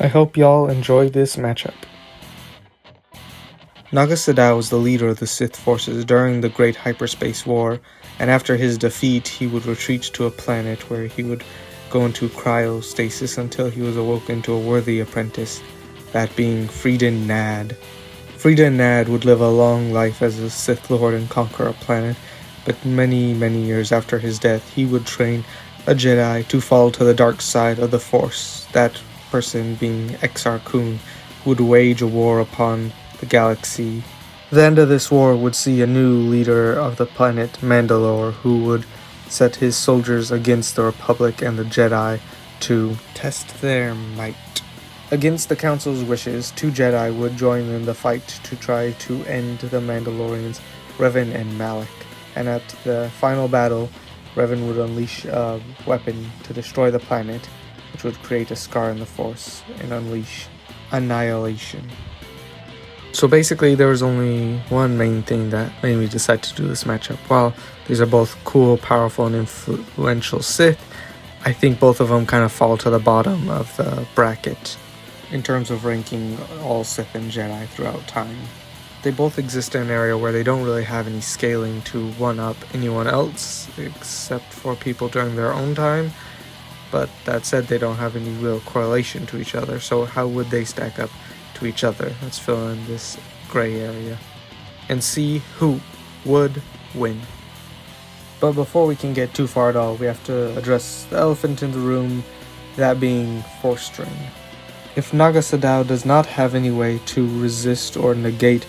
I hope y'all enjoy this matchup. Naga Sadow was the leader of the Sith forces during the Great Hyperspace War, and after his defeat, he would retreat to a planet where he would go into cryostasis until he was awoken to a worthy apprentice, that being Freedon Nad. Freedon Nad would live a long life as a Sith Lord and conquer a planet, but many years after his death, he would train a Jedi to fall to the dark side of the Force, that person being Exar Kun, who would wage a war upon the galaxy. The end of this war would see a new leader of the planet, Mandalore, who would set his soldiers against the Republic and the Jedi to test their might. Against the Council's wishes, 2 Jedi would join in the fight to try to end the Mandalorians, Revan and Malak. And at the final battle, Revan would unleash a weapon to destroy the planet, which would create a scar in the Force and unleash annihilation. So basically, there was only one main thing that made me decide to do this matchup. While these are both cool, powerful, and influential Sith, I think both of them kind of fall to the bottom of the bracket in terms of ranking all Sith and Jedi throughout time. They both exist in an area where they don't really have any scaling to one-up anyone else, except for people during their own time. But that said, they don't have any real correlation to each other, so how would they stack up to each other? Let's fill in this gray area and see who would win. But before we can get too far at all, we have to address the elephant in the room, that being Force Strain. If Naga Sadow does not have any way to resist or negate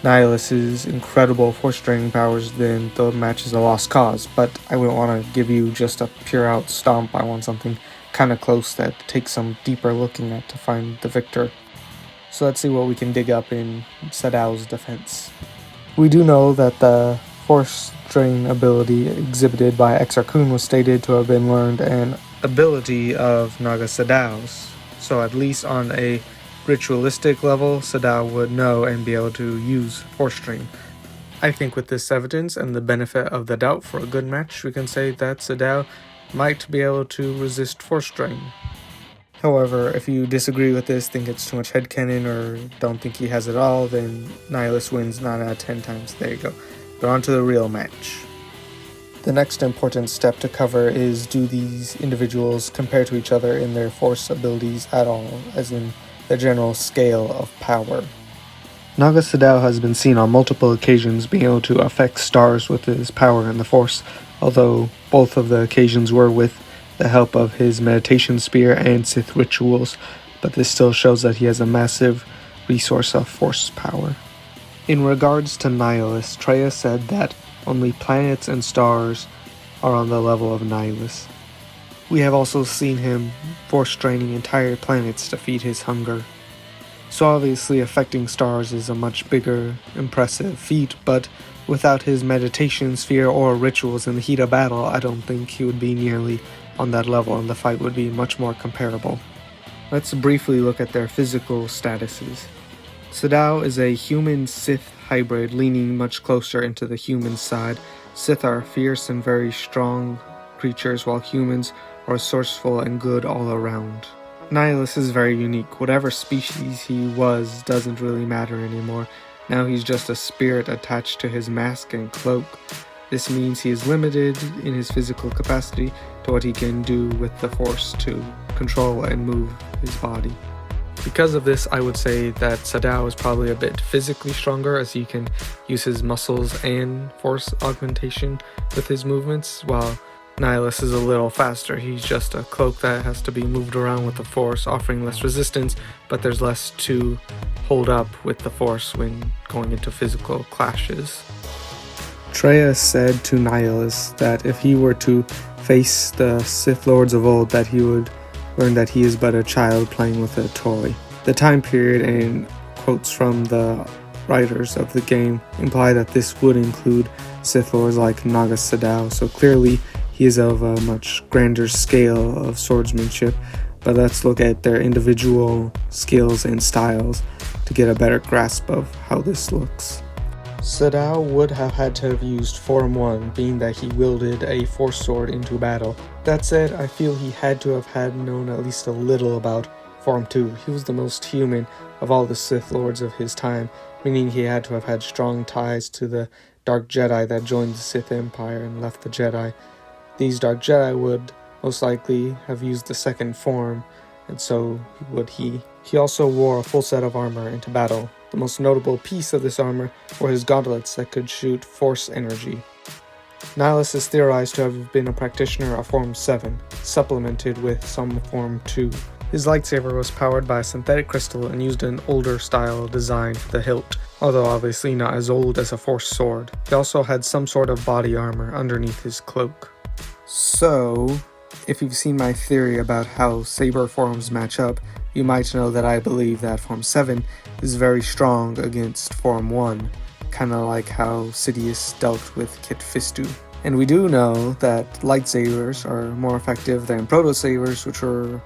Nihilus's incredible Force Draining powers, then the match is a lost cause. But I wouldn't want to give you just a pure out stomp. I want something kind of close that takes some deeper looking at to find the victor. So let's see what we can dig up in Sadow's defense. We do know that the Force Drain ability exhibited by Exar Kun was stated to have been learned an ability of Naga Sadow's. So at least on a ritualistic level, Sadow would know and be able to use Force Drain. I think with this evidence and the benefit of the doubt for a good match, we can say that Sadow might be able to resist Force Drain. However, if you disagree with this, think it's too much headcanon, or don't think he has it all, then Nihilus wins 9 out of 10 times. There you go. But on to the real match. The next important step to cover is, do these individuals compare to each other in their Force abilities at all, as in the general scale of power. Naga Sadow has been seen on multiple occasions being able to affect stars with his power in the Force, although both of the occasions were with the help of his meditation spear and Sith rituals, but this still shows that he has a massive resource of Force power. In regards to Nihilus, Traya said that only planets and stars are on the level of Nihilus. We have also seen him Force draining entire planets to feed his hunger. So obviously affecting stars is a much bigger, impressive feat, but without his meditation sphere or rituals in the heat of battle, I don't think he would be nearly on that level, and the fight would be much more comparable. Let's briefly look at their physical statuses. Sadow is a human-Sith hybrid, leaning much closer into the human side. Sith are fierce and very strong creatures, while humans are resourceful and good all around. Nihilus is very unique. Whatever species he was doesn't really matter anymore. Now he's just a spirit attached to his mask and cloak. This means he is limited in his physical capacity to what he can do with the Force to control and move his body. Because of this, I would say that Sadow is probably a bit physically stronger, as he can use his muscles and Force augmentation with his movements, while Nihilus is a little faster. He's just a cloak that has to be moved around with the Force, offering less resistance, but there's less to hold up with the Force when going into physical clashes. Traya said to Nihilus that if he were to face the Sith Lords of old, that he would learn that he is but a child playing with a toy. The time period and quotes from the writers of the game imply that this would include Sith Lords like Naga Sadow, so clearly he is of a much grander scale of swordsmanship, but let's look at their individual skills and styles to get a better grasp of how this looks. Sadow would have had to have used Form 1, being that he wielded a Force sword into battle. That said, I feel he had to have known at least a little about Form 2. He was the most human of all the Sith Lords of his time, meaning he had to have had strong ties to the Dark Jedi that joined the Sith Empire and left the Jedi. These Dark Jedi would most likely have used the second form, and so would he. He also wore a full set of armor into battle. The most notable piece of this armor were his gauntlets that could shoot force energy. Nihilus is theorized to have been a practitioner of Form 7, supplemented with some Form 2. His lightsaber was powered by a synthetic crystal and used an older style design for the hilt, although obviously not as old as a Force sword. He also had some sort of body armor underneath his cloak. So, if you've seen my theory about how saber forms match up, you might know that I believe that Form 7 is very strong against Form 1, kinda like how Sidious dealt with Kit Fistu. And we do know that lightsabers are more effective than proto-sabers, which were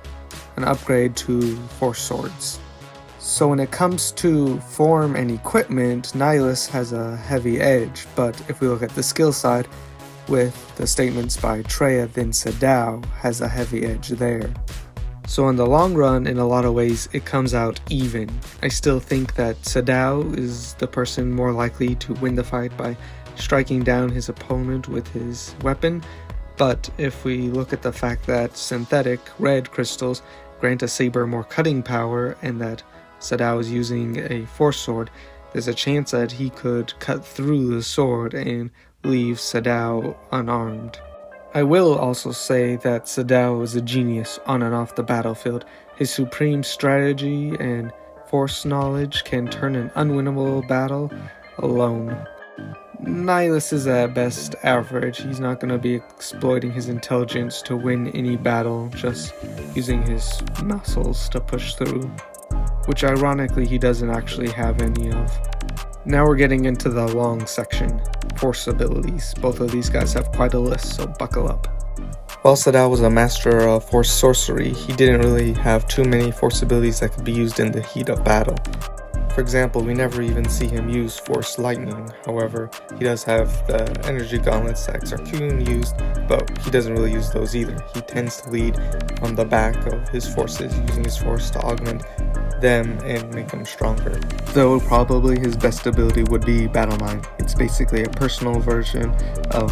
an upgrade to Force swords. So when it comes to form and equipment, Nihilus has a heavy edge, but if we look at the skill side, with the statements by Traya, then Sadow has a heavy edge there. So in the long run, in a lot of ways, it comes out even. I still think that Sadow is the person more likely to win the fight by striking down his opponent with his weapon, but if we look at the fact that synthetic red crystals grant a saber more cutting power and that Sadow is using a force sword, there's a chance that he could cut through the sword and leave Sadow unarmed. I will also say that Sadow is a genius on and off the battlefield. His supreme strategy and force knowledge can turn an unwinnable battle alone. Nihilus is at best average. He's not going to be exploiting his intelligence to win any battle, just using his muscles to push through, which ironically he doesn't actually have any of. Now we're getting into the long section, force abilities. Both of these guys have quite a list, so buckle up. While Sadow was a master of force sorcery, he didn't really have too many force abilities that could be used in the heat of battle. For example, we never even see him use Force Lightning. However, he does have the energy gauntlets that Sarkun used, but he doesn't really use those either. He tends to lead on the back of his forces, using his force to augment them and make them stronger. Though probably his best ability would be Battle Mind. It's basically a personal version of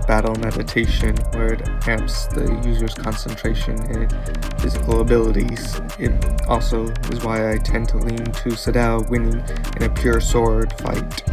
battle meditation where it amps the user's concentration and physical abilities. It also is why I tend to lean to Sadow winning in a pure sword fight.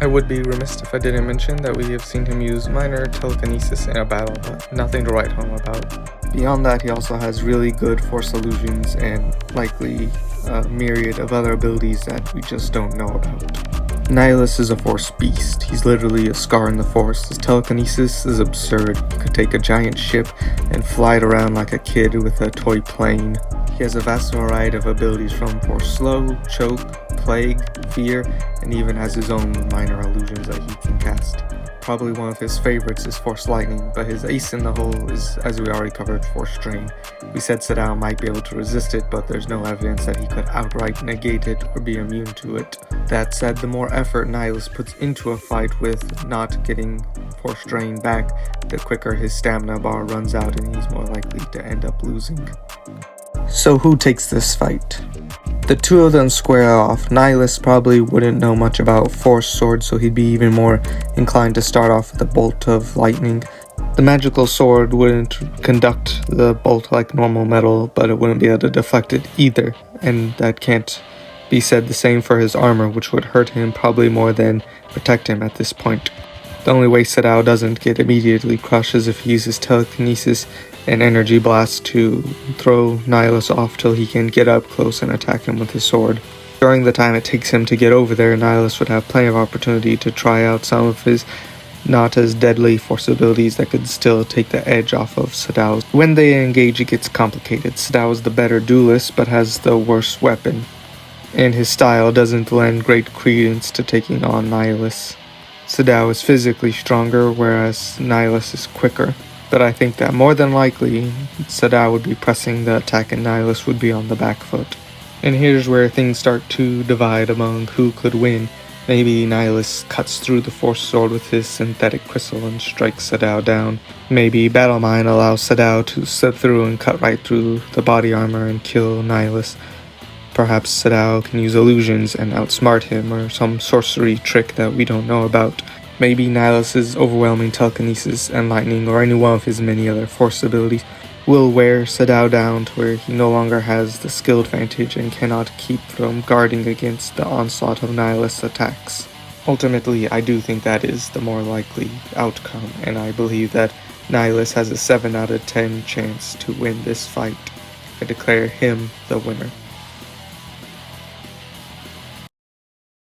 I would be remiss if I didn't mention that we have seen him use minor telekinesis in a battle, but nothing to write home about. Beyond that, he also has really good force illusions and likely a myriad of other abilities that we just don't know about. Nihilus is a force beast. He's literally a scar in the force. His telekinesis is absurd. He could take a giant ship and fly it around like a kid with a toy plane. He has a vast variety of abilities from Force Slow, Choke, Plague, Fear, and even has his own minor illusions that he can cast. Probably one of his favorites is Force Lightning, but his ace in the hole is, as we already covered, Force Drain. We said Sadow might be able to resist it, but there's no evidence that he could outright negate it or be immune to it. That said, the more effort Nihilus puts into a fight with not getting Force Drain back, the quicker his stamina bar runs out and he's more likely to end up losing. So who takes this fight? The two of them square off. Nihilus probably wouldn't know much about Force Sword, so he'd be even more inclined to start off with a bolt of lightning. The magical sword wouldn't conduct the bolt like normal metal, but it wouldn't be able to deflect it either, and that can't be said the same for his armor, which would hurt him probably more than protect him at this point. The only way Sadow doesn't get immediately crushed is if he uses telekinesis and energy blast to throw Nihilus off till he can get up close and attack him with his sword. During the time it takes him to get over there, Nihilus would have plenty of opportunity to try out some of his not as deadly force abilities that could still take the edge off of Sadow. When they engage, it gets complicated. Sadow is the better duelist but has the worse weapon, and his style doesn't lend great credence to taking on Nihilus. Sadow is physically stronger, whereas Nihilus is quicker. But I think that more than likely, Sadow would be pressing the attack and Nihilus would be on the back foot. And here's where things start to divide among who could win. Maybe Nihilus cuts through the Force Sword with his synthetic crystal and strikes Sadow down. Maybe Battle Mind allows Sadow to slip through and cut right through the body armor and kill Nihilus. Perhaps Sadow can use illusions and outsmart him, or some sorcery trick that we don't know about. Maybe Nihilus's overwhelming telekinesis and lightning, or any one of his many other Force abilities, will wear Sadow down to where he no longer has the skill advantage and cannot keep from guarding against the onslaught of Nihilus' attacks. Ultimately, I do think that is the more likely outcome, and I believe that Nihilus has a 7 out of 10 chance to win this fight. I declare him the winner.